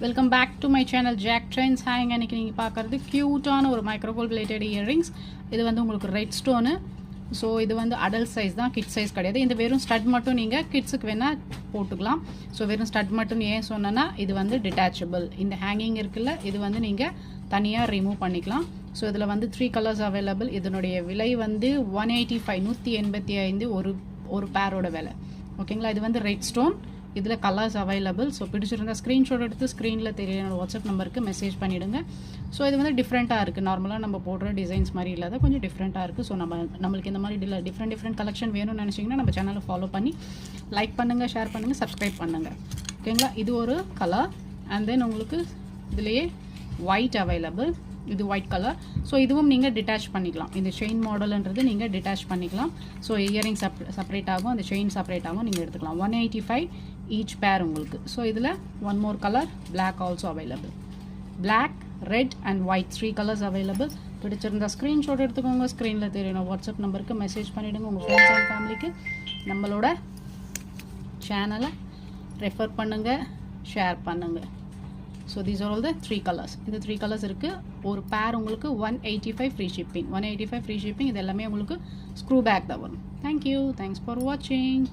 Welcome back to my channel Jack trends. ஹாய்ங்க, இன்றைக்கி நீங்கள் பார்க்குறது க்யூட்டான ஒரு மைக்ரோகோல்ட் ரிலேட்டட் இயரிங்ஸ். இது வந்து உங்களுக்கு ரெட் ஸ்டோனு. ஸோ இது வந்து அடல்ட் சைஸ் தான், கிட் சைஸ் கிடையாது. இந்த வெறும் ஸ்டட் மட்டும் நீங்கள் கிட்ஸுக்கு வேணால் போட்டுக்கலாம். ஸோ வெறும் ஸ்டட் மட்டும் ஏன் சொன்னேன்னா, இது வந்து டிட்டாச்சபிள். இந்த ஹேங்கிங் இருக்குல்ல, இது வந்து நீங்கள் தனியாக ரிமூவ் பண்ணிக்கலாம். ஸோ இதில் வந்து 3 கலர்ஸ் அவைலபிள். இதனுடைய விலை வந்து 185 185 ஒரு பேரோட விலை. ஓகேங்களா? இது வந்து ரெட் ஸ்டோன். இதில் கலர்ஸ் அவைலபிள். ஸோ பிடிச்சிருந்தா ஸ்க்ரீன்ஷாட் எடுத்து ஸ்க்ரீனில் தெரியுற வாட்ஸ்அப் நம்பருக்கு மெசேஜ் பண்ணிவிடுங்க. ஸோ இது வந்து டிஃப்ரெண்ட்டாக இருக்குது. நார்மலாக நம்ம போடுற டிசைன்ஸ் மாதிரி இல்லாத கொஞ்சம் டிஃப்ரெண்ட்டாக இருக்குது. ஸோ நம்மளுக்கு இந்த மாதிரி டிஃப்ரெண்ட் கலெக்ஷன் வேணும்னு நினச்சிங்கன்னா நம்ம சேனலை ஃபாலோ பண்ணி லைக் பண்ணுங்கள், ஷேர் பண்ணுங்கள், சப்ஸ்கிரைப் பண்ணுங்கள். ஓகேங்களா? இது ஒரு கலர். அண்ட் தென் உங்களுக்கு இதுலேயே ஒயிட் அவைலபிள். இது ஒயிட் கலர். ஸோ இதுவும் நீங்கள் டிட்டாச் பண்ணிக்கலாம். இந்த செயின் மாடல்ன்றது நீங்கள் டிட்டாச் பண்ணிக்கலாம். ஸோ இயரிங் செப்பரேட் ஆகும், அந்த செயின் செப்பரேட் ஆகும், நீங்கள் எடுத்துக்கலாம். 185 ஈச் பேர் உங்களுக்கு. ஸோ இதில் one more colour black also available. Black, red and white 3 colours available. பிடிச்சிருந்தா ஸ்க்ரீன்ஷாட் எடுத்துக்கோங்க. ஸ்க்ரீனில் தெரியணும் வாட்ஸ்அப் நம்பருக்கு மெசேஜ் பண்ணிவிடுங்க. உங்கள் ஃப்ரெண்ட்ஸ் அண்ட் ஃபேமிலிக்கு நம்மளோட சேனலை ரெஃபர் பண்ணுங்கள், ஷேர் பண்ணுங்கள். So these are all the 3 colours. இந்த 3 கலர்ஸ் இருக்குது. ஒரு பேர் உங்களுக்கு 185 ஃப்ரீ ஷிப்பிங். 185 free shipping. இது எல்லாமே உங்களுக்கு ஸ்க்ரூ பேக் தான் வரும். தேங்க்யூ. தேங்க்ஸ் ஃபார் வாட்சிங்.